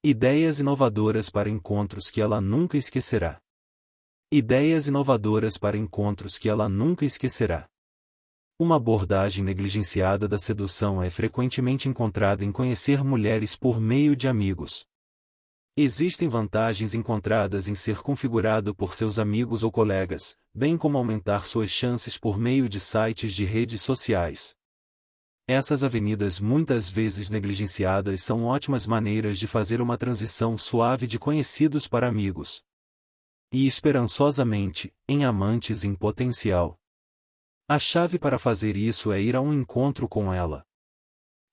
Ideias inovadoras para encontros que ela nunca esquecerá. Ideias inovadoras para encontros que ela nunca esquecerá. Uma abordagem negligenciada da sedução é frequentemente encontrada em conhecer mulheres por meio de amigos. Existem vantagens encontradas em ser configurado por seus amigos ou colegas, bem como aumentar suas chances por meio de sites de redes sociais. Essas avenidas muitas vezes negligenciadas são ótimas maneiras de fazer uma transição suave de conhecidos para amigos. E esperançosamente, em amantes em potencial. A chave para fazer isso é ir a um encontro com ela.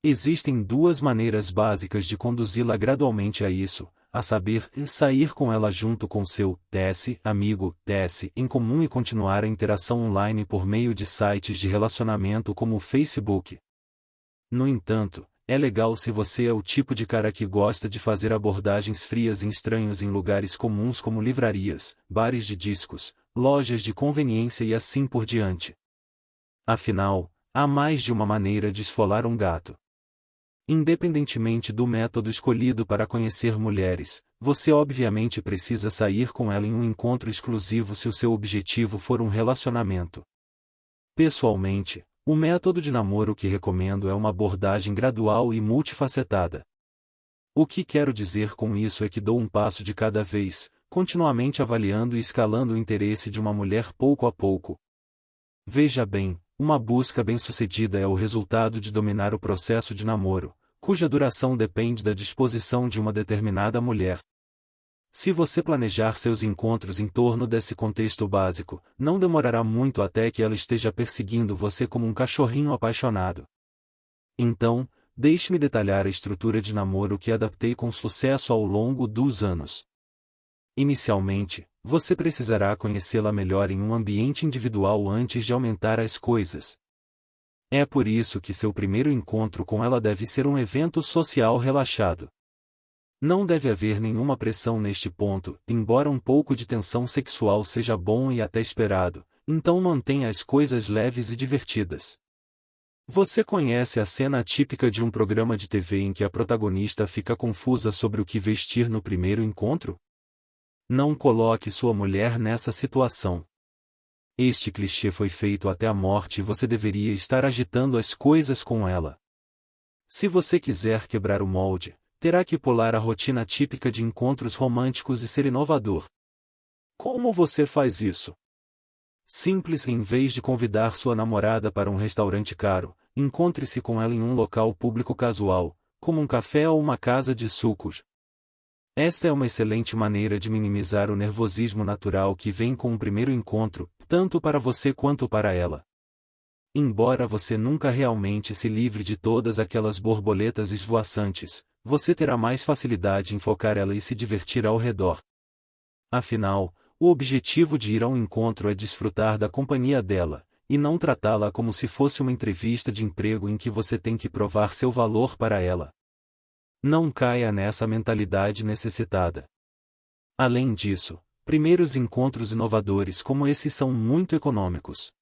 Existem duas maneiras básicas de conduzi-la gradualmente a isso, a saber, sair com ela junto com seu amigo em comum e continuar a interação online por meio de sites de relacionamento como o Facebook. No entanto, é legal se você é o tipo de cara que gosta de fazer abordagens frias em estranhos em lugares comuns como livrarias, bares de discos, lojas de conveniência e assim por diante. Afinal, há mais de uma maneira de esfolar um gato. Independentemente do método escolhido para conhecer mulheres, você obviamente precisa sair com ela em um encontro exclusivo se o seu objetivo for um relacionamento. Pessoalmente, o método de namoro que recomendo é uma abordagem gradual e multifacetada. O que quero dizer com isso é que dou um passo de cada vez, continuamente avaliando e escalando o interesse de uma mulher pouco a pouco. Veja bem, uma busca bem-sucedida é o resultado de dominar o processo de namoro, cuja duração depende da disposição de uma determinada mulher. Se você planejar seus encontros em torno desse contexto básico, não demorará muito até que ela esteja perseguindo você como um cachorrinho apaixonado. Então, deixe-me detalhar a estrutura de namoro que adaptei com sucesso ao longo dos anos. Inicialmente, você precisará conhecê-la melhor em um ambiente individual antes de aumentar as coisas. É por isso que seu primeiro encontro com ela deve ser um evento social relaxado. Não deve haver nenhuma pressão neste ponto, embora um pouco de tensão sexual seja bom e até esperado, então mantenha as coisas leves e divertidas. Você conhece a cena típica de um programa de TV em que a protagonista fica confusa sobre o que vestir no primeiro encontro? Não coloque sua mulher nessa situação. Este clichê foi feito até a morte e você deveria estar agitando as coisas com ela. Se você quiser quebrar o molde, terá que pular a rotina típica de encontros românticos e ser inovador. Como você faz isso? Simples, em vez de convidar sua namorada para um restaurante caro, encontre-se com ela em um local público casual, como um café ou uma casa de sucos. Esta é uma excelente maneira de minimizar o nervosismo natural que vem com um primeiro encontro, tanto para você quanto para ela. Embora você nunca realmente se livre de todas aquelas borboletas esvoaçantes, você terá mais facilidade em focar ela e se divertir ao redor. Afinal, o objetivo de ir ao encontro é desfrutar da companhia dela, e não tratá-la como se fosse uma entrevista de emprego em que você tem que provar seu valor para ela. Não caia nessa mentalidade necessitada. Além disso, primeiros encontros inovadores como esse são muito econômicos.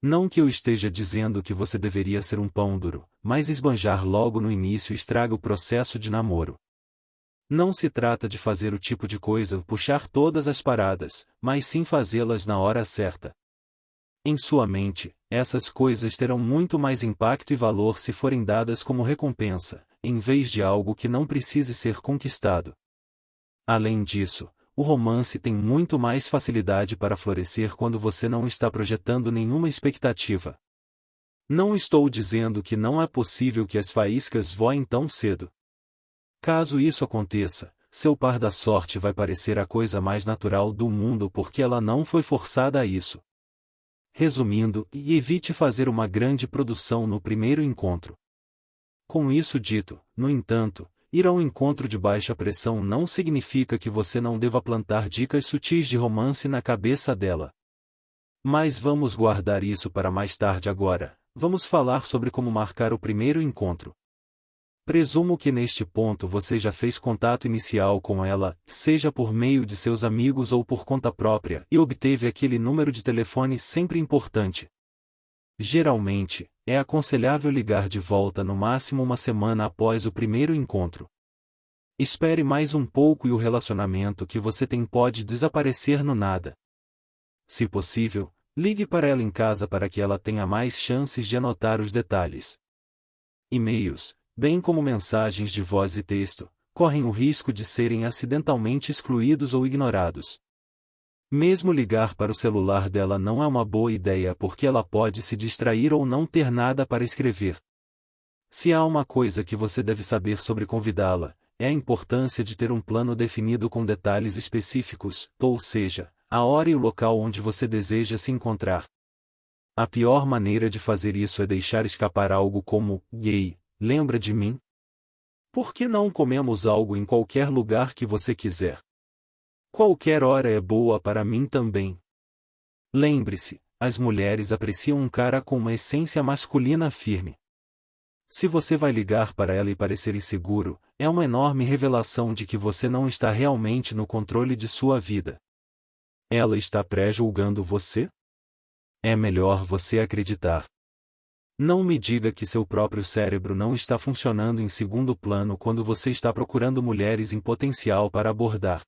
Não que eu esteja dizendo que você deveria ser um pão duro, mas esbanjar logo no início estraga o processo de namoro. Não se trata de fazer o tipo de coisa puxar todas as paradas, mas sim fazê-las na hora certa. Em sua mente, essas coisas terão muito mais impacto e valor se forem dadas como recompensa, em vez de algo que não precise ser conquistado. Além disso, o romance tem muito mais facilidade para florescer quando você não está projetando nenhuma expectativa. Não estou dizendo que não é possível que as faíscas voem tão cedo. Caso isso aconteça, seu par da sorte vai parecer a coisa mais natural do mundo porque ela não foi forçada a isso. Resumindo, evite fazer uma grande produção no primeiro encontro. Com isso dito, no entanto, ir a um encontro de baixa pressão não significa que você não deva plantar dicas sutis de romance na cabeça dela. Mas vamos guardar isso para mais tarde agora, vamos falar sobre como marcar o primeiro encontro. Presumo que neste ponto você já fez contato inicial com ela, seja por meio de seus amigos ou por conta própria, e obteve aquele número de telefone sempre importante. Geralmente, é aconselhável ligar de volta no máximo uma semana após o primeiro encontro. Espere mais um pouco e o relacionamento que você tem pode desaparecer no nada. Se possível, ligue para ela em casa para que ela tenha mais chances de anotar os detalhes. E-mails, bem como mensagens de voz e texto, correm o risco de serem acidentalmente excluídos ou ignorados. Mesmo ligar para o celular dela não é uma boa ideia porque ela pode se distrair ou não ter nada para escrever. Se há uma coisa que você deve saber sobre convidá-la, é a importância de ter um plano definido com detalhes específicos, ou seja, a hora e o local onde você deseja se encontrar. A pior maneira de fazer isso é deixar escapar algo como: "Ei, lembra de mim? Por que não comemos algo em qualquer lugar que você quiser? Qualquer hora é boa para mim também." Lembre-se, as mulheres apreciam um cara com uma essência masculina firme. Se você vai ligar para ela e parecer inseguro, é uma enorme revelação de que você não está realmente no controle de sua vida. Ela está pré-julgando você? É melhor você acreditar. Não me diga que seu próprio cérebro não está funcionando em segundo plano quando você está procurando mulheres em potencial para abordar.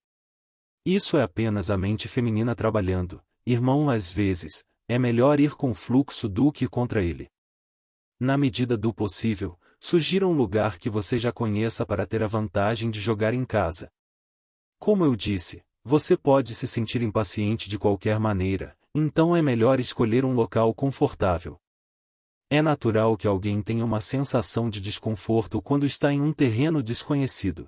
Isso é apenas a mente feminina trabalhando, irmão. Às vezes, é melhor ir com o fluxo do que contra ele. Na medida do possível, sugira um lugar que você já conheça para ter a vantagem de jogar em casa. Como eu disse, você pode se sentir impaciente de qualquer maneira, então é melhor escolher um local confortável. É natural que alguém tenha uma sensação de desconforto quando está em um terreno desconhecido.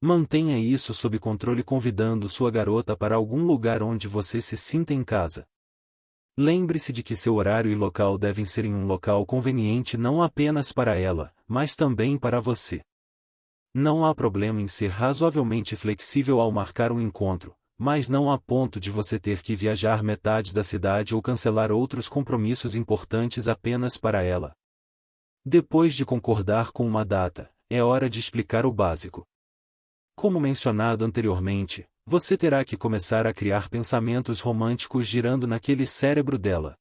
Mantenha isso sob controle convidando sua garota para algum lugar onde você se sinta em casa. Lembre-se de que seu horário e local devem ser em um local conveniente não apenas para ela, mas também para você. Não há problema em ser razoavelmente flexível ao marcar um encontro, mas não há ponto de você ter que viajar metade da cidade ou cancelar outros compromissos importantes apenas para ela. Depois de concordar com uma data, é hora de explicar o básico. Como mencionado anteriormente, você terá que começar a criar pensamentos românticos girando naquele cérebro dela.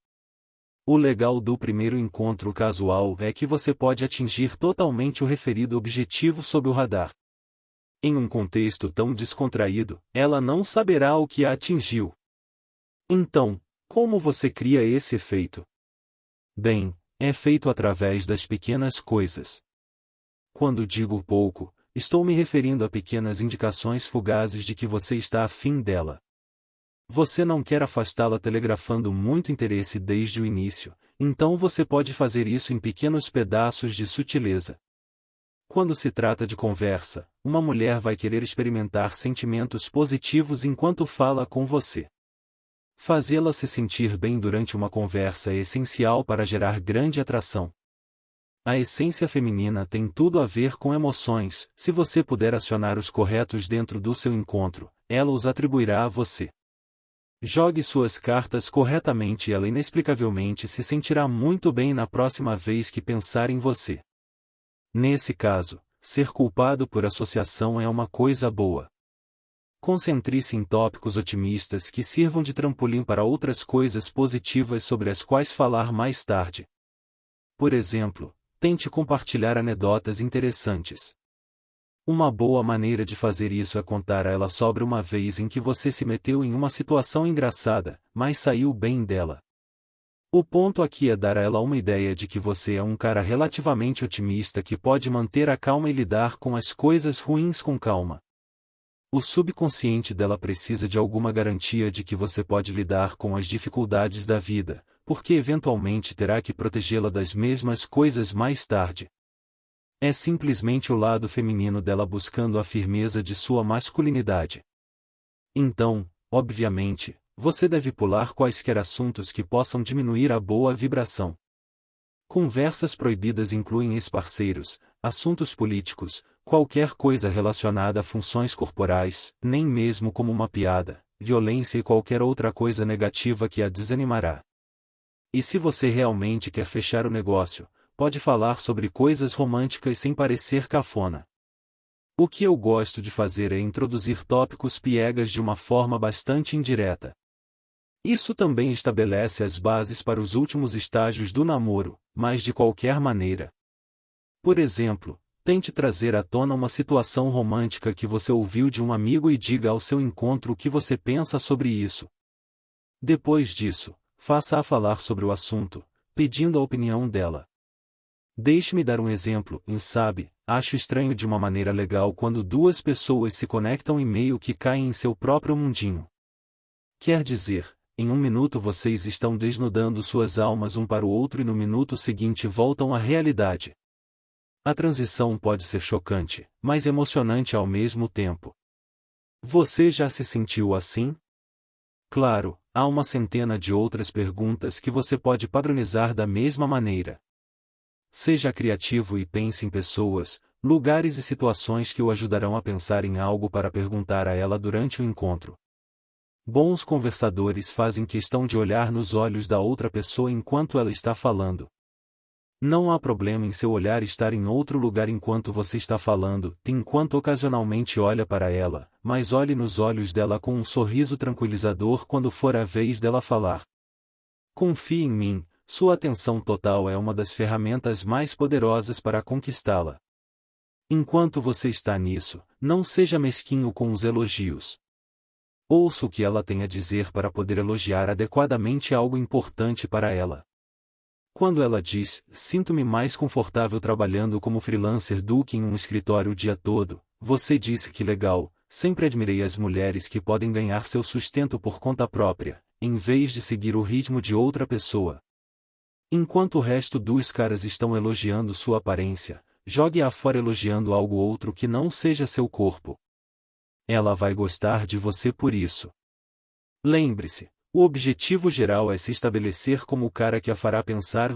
O legal do primeiro encontro casual é que você pode atingir totalmente o referido objetivo sob o radar. Em um contexto tão descontraído, ela não saberá o que a atingiu. Então, como você cria esse efeito? Bem, é feito através das pequenas coisas. Quando digo pouco, estou me referindo a pequenas indicações fugazes de que você está afim dela. Você não quer afastá-la telegrafando muito interesse desde o início, então você pode fazer isso em pequenos pedaços de sutileza. Quando se trata de conversa, uma mulher vai querer experimentar sentimentos positivos enquanto fala com você. Fazê-la se sentir bem durante uma conversa é essencial para gerar grande atração. A essência feminina tem tudo a ver com emoções. Se você puder acionar os corretos dentro do seu encontro, ela os atribuirá a você. Jogue suas cartas corretamente e ela inexplicavelmente se sentirá muito bem na próxima vez que pensar em você. Nesse caso, ser culpado por associação é uma coisa boa. Concentre-se em tópicos otimistas que sirvam de trampolim para outras coisas positivas sobre as quais falar mais tarde. Por exemplo, tente compartilhar anedotas interessantes. Uma boa maneira de fazer isso é contar a ela sobre uma vez em que você se meteu em uma situação engraçada, mas saiu bem dela. O ponto aqui é dar a ela uma ideia de que você é um cara relativamente otimista que pode manter a calma e lidar com as coisas ruins com calma. O subconsciente dela precisa de alguma garantia de que você pode lidar com as dificuldades da vida, porque eventualmente terá que protegê-la das mesmas coisas mais tarde. É simplesmente o lado feminino dela buscando a firmeza de sua masculinidade. Então, obviamente, você deve pular quaisquer assuntos que possam diminuir a boa vibração. Conversas proibidas incluem ex-parceiros, assuntos políticos, qualquer coisa relacionada a funções corporais, nem mesmo como uma piada, violência e qualquer outra coisa negativa que a desanimará. E se você realmente quer fechar o negócio, pode falar sobre coisas românticas sem parecer cafona. O que eu gosto de fazer é introduzir tópicos piegas de uma forma bastante indireta. Isso também estabelece as bases para os últimos estágios do namoro, mas de qualquer maneira. Por exemplo, Tente trazer à tona uma situação romântica que você ouviu de um amigo e diga ao seu encontro o que você pensa sobre isso. Depois disso, faça-a falar sobre o assunto, pedindo a opinião dela. Deixe-me dar um exemplo, sabe, acho estranho de uma maneira legal quando duas pessoas se conectam e meio que caem em seu próprio mundinho. Quer dizer, em um minuto vocês estão desnudando suas almas um para o outro e no minuto seguinte voltam à realidade. A transição pode ser chocante, mas emocionante ao mesmo tempo. Você já se sentiu assim? Claro, há uma centena de outras perguntas que você pode padronizar da mesma maneira. Seja criativo e pense em pessoas, lugares e situações que o ajudarão a pensar em algo para perguntar a ela durante o encontro. Bons conversadores fazem questão de olhar nos olhos da outra pessoa enquanto ela está falando. Não há problema em seu olhar estar em outro lugar enquanto você está falando, enquanto ocasionalmente olha para ela, mas olhe nos olhos dela com um sorriso tranquilizador quando for a vez dela falar. Confie em mim, sua atenção total é uma das ferramentas mais poderosas para conquistá-la. Enquanto você está nisso, não seja mesquinho com os elogios. Ouça o que ela tem a dizer para poder elogiar adequadamente algo importante para ela. Quando ela diz, sinto-me mais confortável trabalhando como freelancer do que em um escritório o dia todo, você diz que legal, sempre admirei as mulheres que podem ganhar seu sustento por conta própria, em vez de seguir o ritmo de outra pessoa. Enquanto o resto dos caras estão elogiando sua aparência, jogue-a fora elogiando algo outro que não seja seu corpo. Ela vai gostar de você por isso. Lembre-se. O objetivo geral é se estabelecer como o cara que a fará pensar,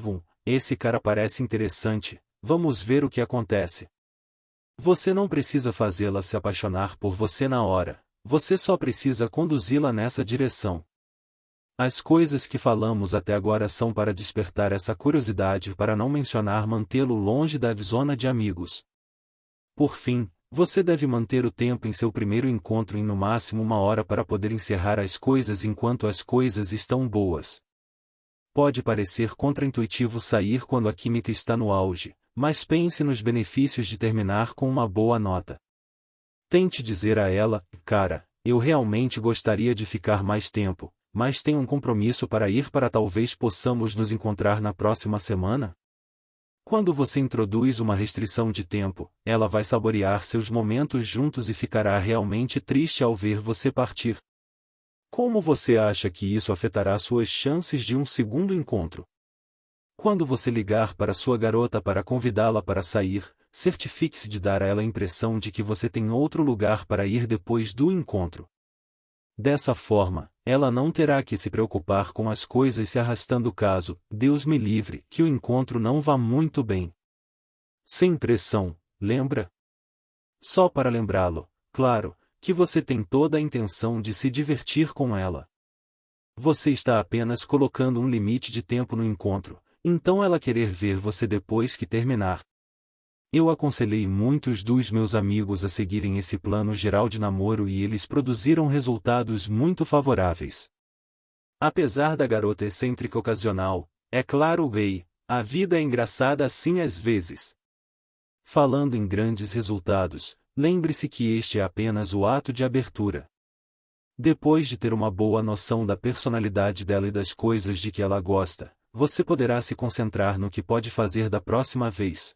esse cara parece interessante, vamos ver o que acontece. Você não precisa fazê-la se apaixonar por você na hora, você só precisa conduzi-la nessa direção. As coisas que falamos até agora são para despertar essa curiosidade, para não mencionar mantê-lo longe da zona de amigos. Por fim, você deve manter o tempo em seu primeiro encontro em no máximo 1 hora para poder encerrar as coisas enquanto as coisas estão boas. Pode parecer contraintuitivo sair quando a química está no auge, mas pense nos benefícios de terminar com uma boa nota. Tente dizer a ela, cara, eu realmente gostaria de ficar mais tempo, mas tenho um compromisso para ir para talvez possamos nos encontrar na próxima semana? Quando você introduz uma restrição de tempo, ela vai saborear seus momentos juntos e ficará realmente triste ao ver você partir. Como você acha que isso afetará suas chances de um segundo encontro? Quando você ligar para sua garota para convidá-la para sair, certifique-se de dar a ela a impressão de que você tem outro lugar para ir depois do encontro. Dessa forma, ela não terá que se preocupar com as coisas se arrastando caso, Deus me livre, que o encontro não vá muito bem. Sem pressão, lembra? Só para lembrá-lo, claro, que você tem toda a intenção de se divertir com ela. Você está apenas colocando um limite de tempo no encontro, então ela querer ver você depois que terminar. Eu aconselhei muitos dos meus amigos a seguirem esse plano geral de namoro e eles produziram resultados muito favoráveis. Apesar da garota excêntrica ocasional, é claro, a vida é engraçada assim às vezes. Falando em grandes resultados, lembre-se que este é apenas o ato de abertura. Depois de ter uma boa noção da personalidade dela e das coisas de que ela gosta, você poderá se concentrar no que pode fazer da próxima vez.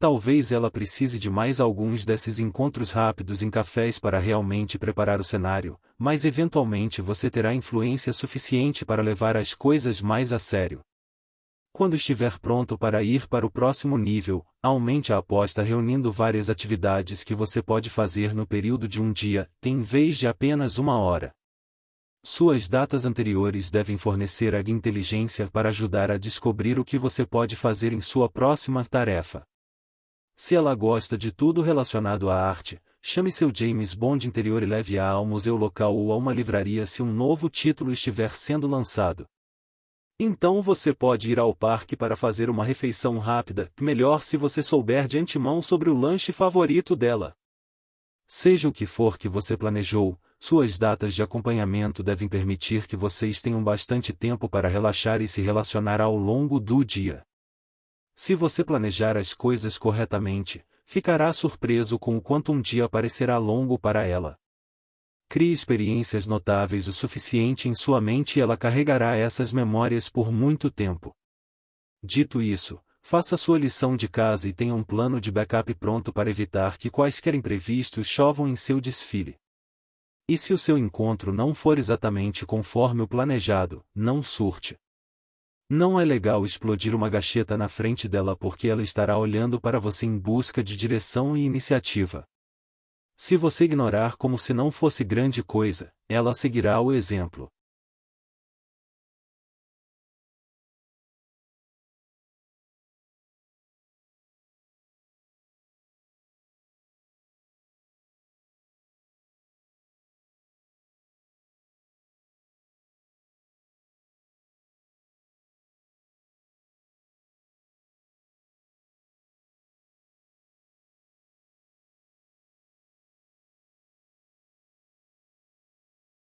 Talvez ela precise de mais alguns desses encontros rápidos em cafés para realmente preparar o cenário, mas eventualmente você terá influência suficiente para levar as coisas mais a sério. Quando estiver pronto para ir para o próximo nível, aumente a aposta reunindo várias atividades que você pode fazer no período de um dia, em vez de apenas 1 hora. Suas datas anteriores devem fornecer a inteligência para ajudar a descobrir o que você pode fazer em sua próxima tarefa. Se ela gosta de tudo relacionado à arte, chame seu James Bond interior e leve-a ao museu local ou a uma livraria se um novo título estiver sendo lançado. Então você pode ir ao parque para fazer uma refeição rápida, melhor se você souber de antemão sobre o lanche favorito dela. Seja o que for que você planejou, suas datas de acompanhamento devem permitir que vocês tenham bastante tempo para relaxar e se relacionar ao longo do dia. Se você planejar as coisas corretamente, Ficará surpreso com o quanto um dia parecerá longo para ela. Crie experiências notáveis o suficiente em sua mente e ela carregará essas memórias por muito tempo. Dito isso, faça sua lição de casa e tenha um plano de backup pronto para evitar que quaisquer imprevistos chovam em seu desfile. E se o seu encontro não for exatamente conforme o planejado, não surte. Não é legal explodir uma gacheta na frente dela porque ela estará olhando para você em busca de direção e iniciativa. Se você ignorar como se não fosse grande coisa, ela seguirá o exemplo.